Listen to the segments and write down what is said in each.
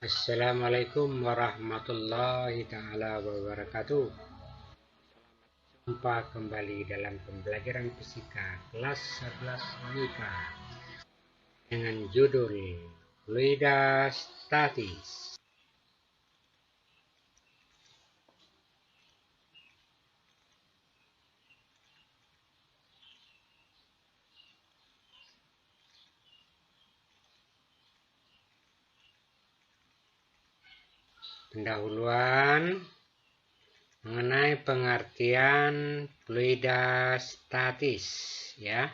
Assalamualaikum warahmatullahi ta'ala wabarakatuh. Jumpa kembali dalam pembelajaran fisika kelas 11 MIPA dengan judul fluida statis. Pendahuluan mengenai pengertian fluida statis, ya.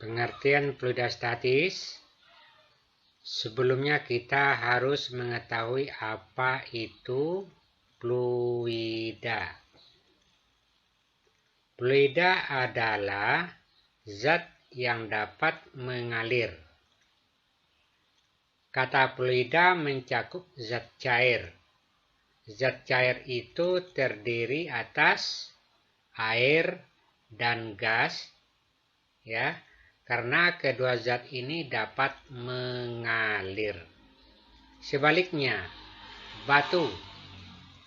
Pengertian fluida statis, sebelumnya kita harus mengetahui apa itu fluida. Fluida adalah zat yang dapat mengalir. Kata fluida mencakup zat cair. Zat cair itu terdiri atas air dan gas, ya, karena kedua zat ini dapat mengalir. Sebaliknya, batu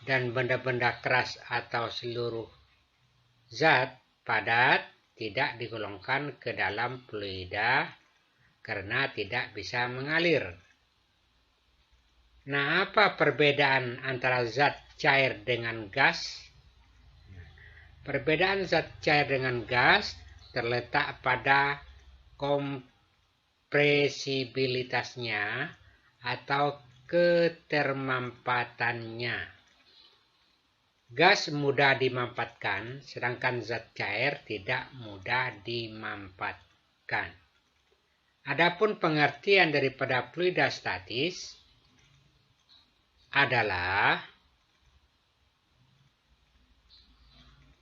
dan benda-benda keras atau seluruh zat padat tidak digolongkan ke dalam fluida karena tidak bisa mengalir. Nah, apa perbedaan antara zat cair dengan gas? Perbedaan zat cair dengan gas terletak pada kompresibilitasnya atau ketermampatannya. Gas mudah dimampatkan, sedangkan zat cair tidak mudah dimampatkan. Adapun pengertian daripada fluida statis adalah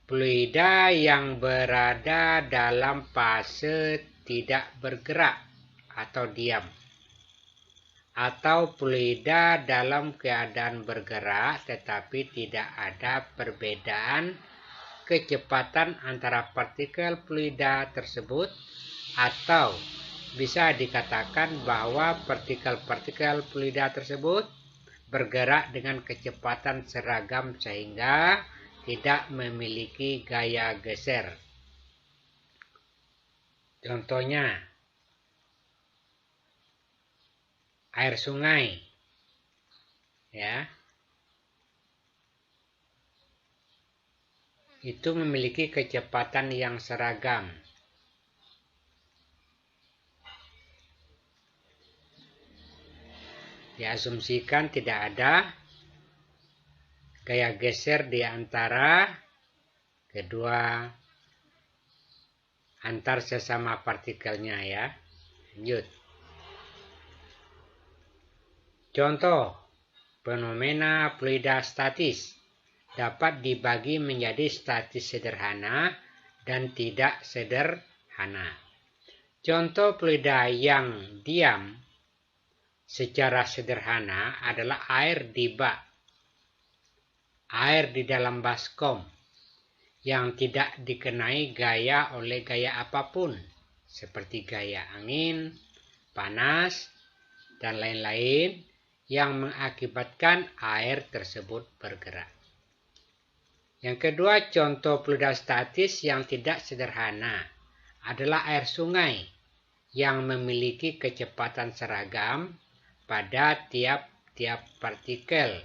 fluida yang berada dalam fase tidak bergerak atau diam, atau fluida dalam keadaan bergerak tetapi tidak ada perbedaan kecepatan antara partikel fluida tersebut, atau bisa dikatakan bahwa partikel-partikel fluida tersebut bergerak dengan kecepatan seragam sehingga tidak memiliki gaya geser. Contohnya, air sungai, ya, itu memiliki kecepatan yang seragam. Diasumsikan tidak ada gaya geser di antara kedua antar sesama partikelnya, ya. Lanjut. Contoh, fenomena fluida statis dapat dibagi menjadi statis sederhana dan tidak sederhana. Contoh fluida yang diam secara sederhana adalah air di bak, air di dalam baskom yang tidak dikenai gaya oleh gaya apapun, seperti gaya angin, panas, dan lain-lain yang mengakibatkan air tersebut bergerak. Yang kedua, contoh fluida statis yang tidak sederhana adalah air sungai yang memiliki kecepatan seragam pada tiap-tiap partikel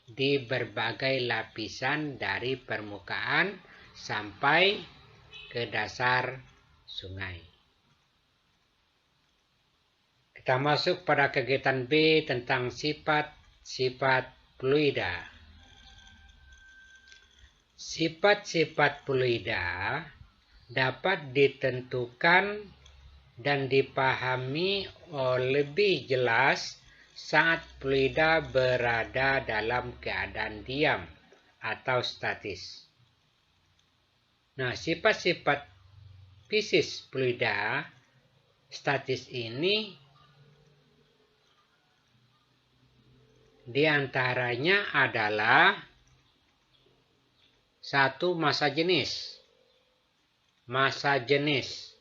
di berbagai lapisan dari permukaan sampai ke dasar sungai. Kita masuk pada kegiatan B tentang sifat-sifat fluida. Sifat-sifat fluida dapat ditentukan dan dipahami lebih jelas saat fluida berada dalam keadaan diam atau statis. Nah, sifat-sifat fisis fluida statis ini diantaranya adalah 1. Massa jenis. massa jenis.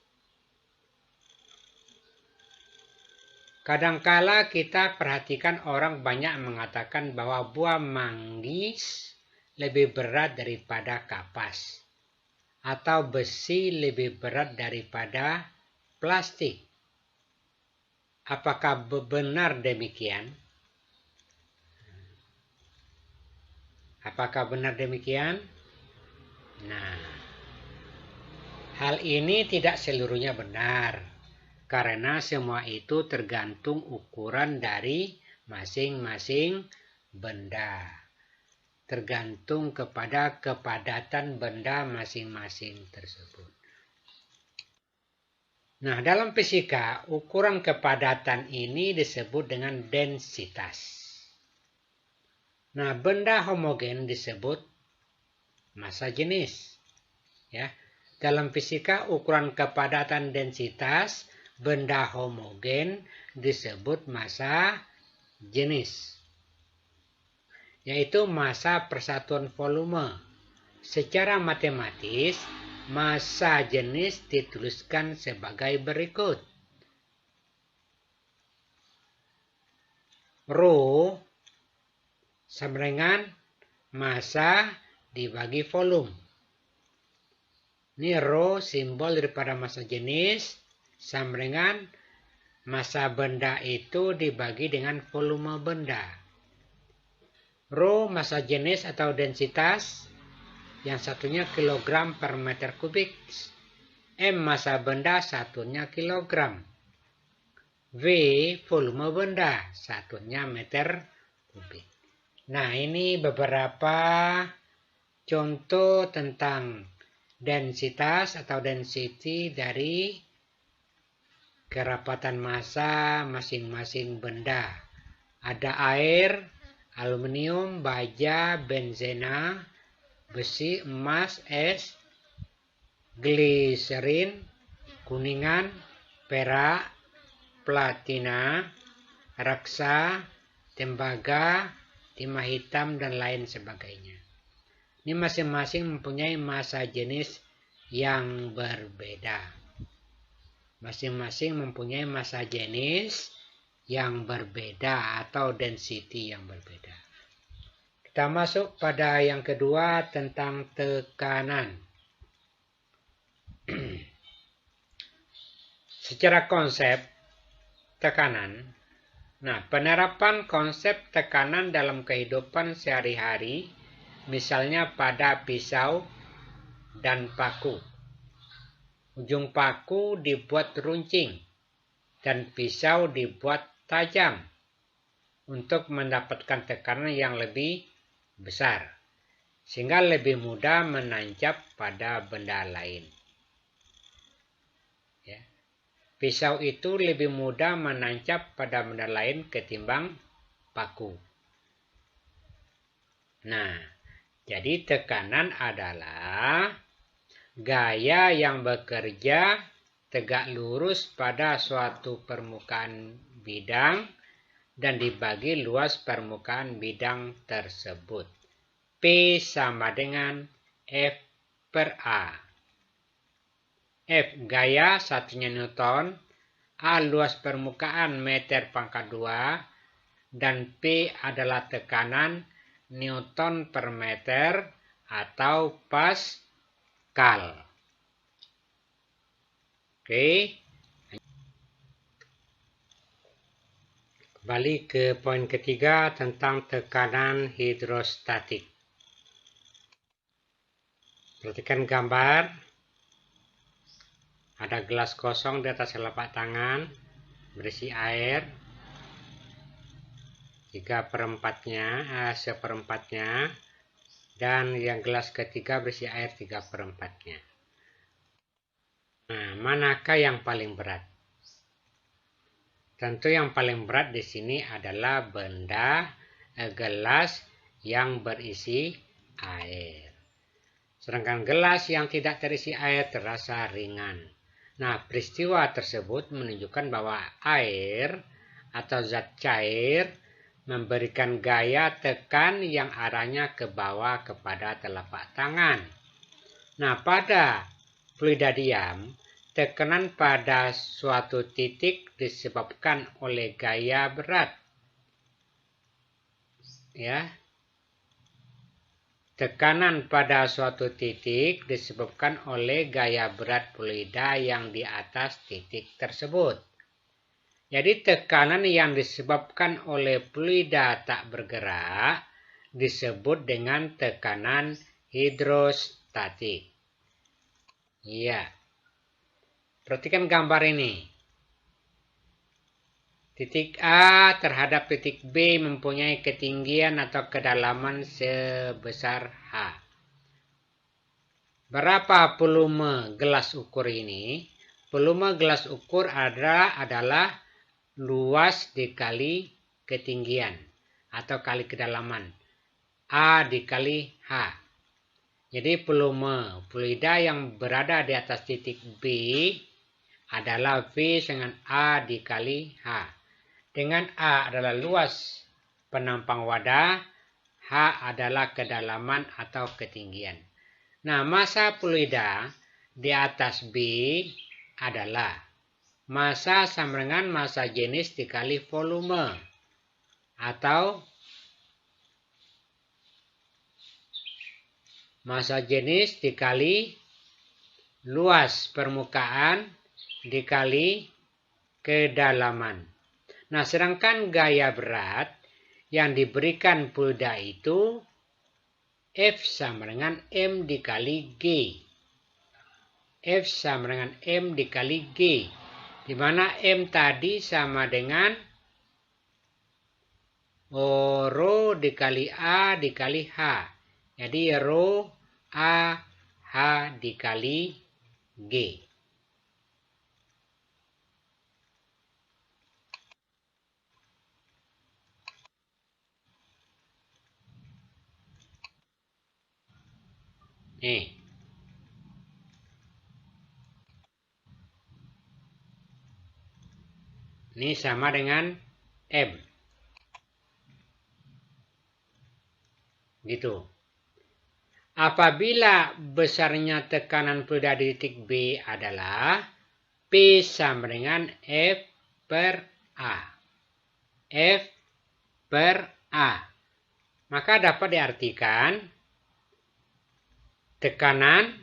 Kadangkala kita perhatikan orang banyak mengatakan bahwa buah manggis lebih berat daripada kapas, atau besi lebih berat daripada plastik. Apakah benar demikian? Apakah benar demikian? Nah, hal ini tidak seluruhnya benar, karena semua itu tergantung ukuran dari masing-masing benda. Tergantung kepada kepadatan benda masing-masing tersebut. Nah, dalam fisika, ukuran kepadatan ini disebut dengan densitas. Nah, benda homogen disebut massa jenis. Ya, dalam fisika, ukuran kepadatan densitas benda homogen disebut massa jenis, yaitu massa persatuan volume. Secara matematis, massa jenis dituliskan sebagai berikut. Rho sama dengan massa dibagi volume. Ini rho simbol daripada massa jenis sama dengan massa benda itu dibagi dengan volume benda. Rho massa jenis atau densitas, yang satunya kilogram per meter kubik. M massa benda, satunya kilogram. V volume benda, satunya meter kubik. Nah, ini beberapa contoh tentang densitas atau density dari kerapatan massa masing-masing benda. Ada air, aluminium, baja, benzena, besi, emas, es, gliserin, kuningan, perak, platina, raksa, tembaga, timah hitam, dan lain sebagainya. Ini masing-masing mempunyai massa jenis yang berbeda. Masing-masing mempunyai massa jenis yang berbeda atau density yang berbeda. Kita masuk pada yang kedua tentang tekanan. Secara konsep tekanan, penerapan konsep tekanan dalam kehidupan sehari-hari, misalnya pada pisau dan paku. Ujung paku dibuat runcing dan pisau dibuat tajam untuk mendapatkan tekanan yang lebih besar, sehingga lebih mudah menancap pada benda lain. Ya. Pisau itu lebih mudah menancap pada benda lain ketimbang paku. Nah, jadi tekanan adalah gaya yang bekerja tegak lurus pada suatu permukaan bidang dan dibagi luas permukaan bidang tersebut. P sama dengan F per A. F gaya, satunya Newton, A luas permukaan meter pangkat 2, dan P adalah tekanan Newton per meter atau Pascal. Oke. Kembali ke poin ketiga tentang tekanan hidrostatik. Perhatikan gambar. Ada gelas kosong di atas telapak tangan berisi air 1/4-nya, dan yang gelas ketiga berisi air 3/4-nya. Nah, manakah yang paling berat? Tentu yang paling berat di sini adalah gelas yang berisi air. Sedangkan gelas yang tidak terisi air terasa ringan. Nah, peristiwa tersebut menunjukkan bahwa air atau zat cair memberikan gaya tekan yang arahnya ke bawah kepada telapak tangan. Nah, pada fluida diam, tekanan pada suatu titik disebabkan oleh gaya berat. Ya. Tekanan pada suatu titik disebabkan oleh gaya berat fluida yang di atas titik tersebut. Jadi tekanan yang disebabkan oleh fluida tak bergerak disebut dengan tekanan hidrostatik. Ya. Perhatikan gambar ini. Titik A terhadap titik B mempunyai ketinggian atau kedalaman sebesar H. Berapa volume gelas ukur ini? Volume gelas ukur adalah luas dikali ketinggian atau kali kedalaman. A dikali H. Jadi volume fluida yang berada di atas titik B adalah V dengan A dikali H. Dengan A adalah luas penampang wadah, H adalah kedalaman atau ketinggian. Nah, massa fluida di atas B adalah massa sama dengan massa jenis dikali volume atau massa jenis dikali luas permukaan dikali kedalaman. Nah, sedangkan gaya berat yang diberikan fluida itu F sama dengan M dikali G. F sama dengan M dikali G. Di mana M tadi sama dengan rho dikali A dikali H. Jadi rho A H dikali G. Nih. Ini sama dengan M. Gitu. Apabila besarnya tekanan fluida di titik B adalah P sama dengan F per A. F per A. Maka dapat diartikan tekanan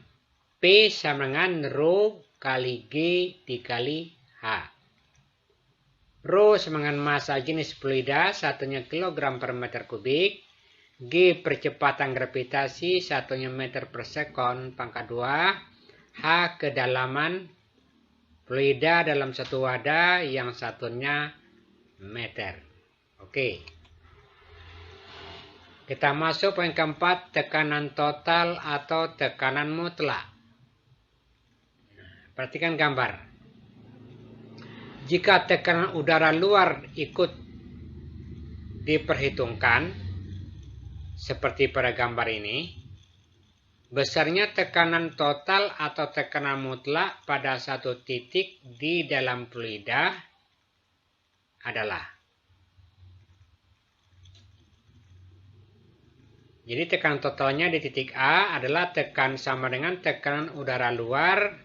P sama dengan rho kali G dikali H. Rho sama dengan massa jenis fluida, satunya kilogram per meter kubik. G percepatan gravitasi, satunya meter per sekon pangkat 2. H kedalaman fluida dalam satu wadah, yang satunya meter. Oke. Kita masuk poin keempat, tekanan total atau tekanan mutlak. Perhatikan gambar. Jika tekanan udara luar ikut diperhitungkan, seperti pada gambar ini, besarnya tekanan total atau tekanan mutlak pada satu titik di dalam fluida adalah. Jadi tekanan totalnya di titik A adalah sama dengan tekanan udara luar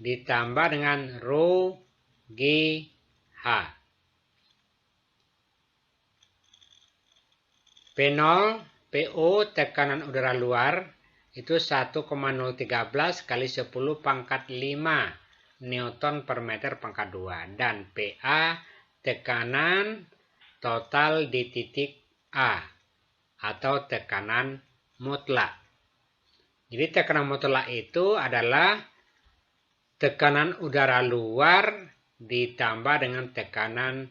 ditambah dengan rho G H. P0 PO tekanan udara luar itu 1,013 kali 10 pangkat 5 Newton per meter pangkat 2. Dan PA tekanan total di titik A atau tekanan mutlak. Jadi tekanan mutlak itu adalah tekanan udara luar ditambah dengan tekanan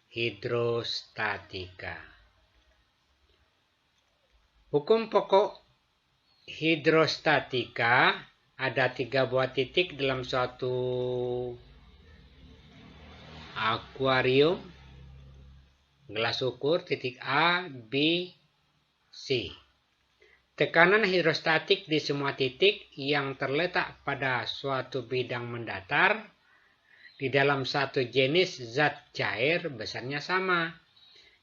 hidrostatika. Hukum pokok hidrostatika ada 3 buah titik dalam suatu akuarium gelas ukur, titik A, B, C. Tekanan hidrostatik di semua titik yang terletak pada suatu bidang mendatar di dalam satu jenis zat cair besarnya sama.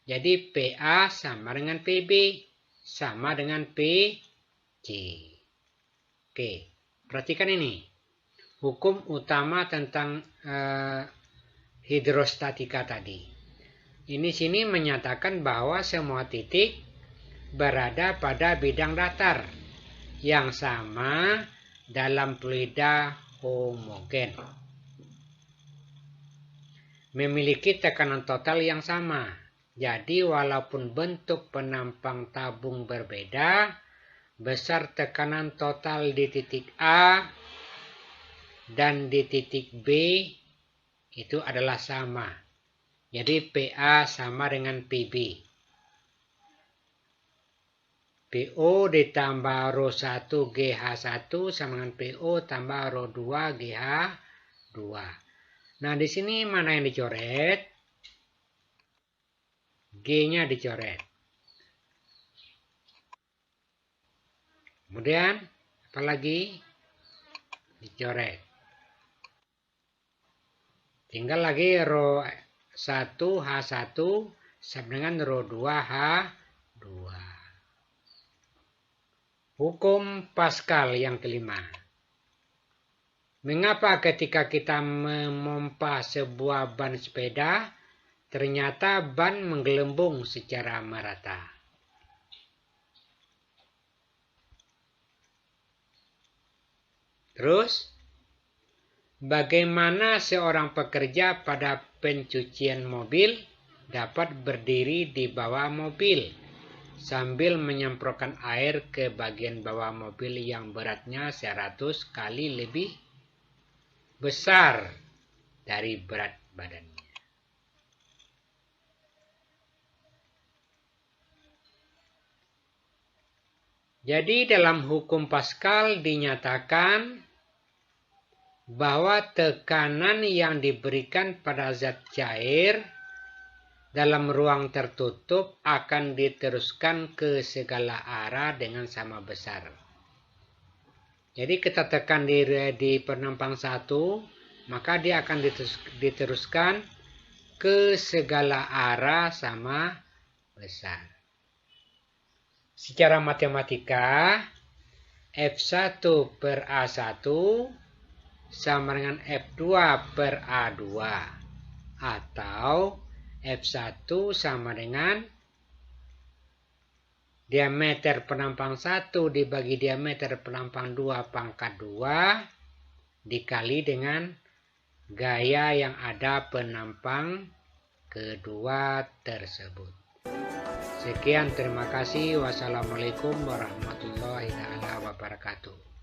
Jadi PA sama dengan PB sama dengan PJ. Oke, perhatikan ini. hukum utama tentang hidrostatika tadi. Ini sini menyatakan bahwa semua titik berada pada bidang datar yang sama dalam fluida homogen. Memiliki tekanan total yang sama. Jadi walaupun bentuk penampang tabung berbeda, besar tekanan total di titik A dan di titik B itu adalah sama. Jadi PA sama dengan PB. PO ditambah ρ1 GH1 sama dengan PO tambah ρ2 GH2. Nah, di sini mana yang dicoret? G-nya dicoret. Kemudian, apa lagi? Dicoret. Tinggal lagi ρ1 H1 sama dengan ρ2 H2. Hukum Pascal yang kelima. Mengapa ketika kita memompa sebuah ban sepeda, ternyata ban menggelembung secara merata? Terus, bagaimana seorang pekerja pada pencucian mobil dapat berdiri di bawah mobil sambil menyemprotkan air ke bagian bawah mobil yang beratnya 100 kali lebih besar dari berat badannya? Jadi dalam hukum Pascal dinyatakan bahwa tekanan yang diberikan pada zat cair dalam ruang tertutup akan diteruskan ke segala arah dengan sama besar. Jadi kita tekan di penampang 1, maka dia akan diteruskan ke segala arah sama besar. Secara matematika, F1 per A1 sama dengan F2 per A2. Atau F1 sama dengan diameter penampang 1 dibagi diameter penampang 2 pangkat 2 dikali dengan gaya yang ada penampang kedua tersebut. Sekian, terima kasih. Wassalamualaikum warahmatullahi wabarakatuh.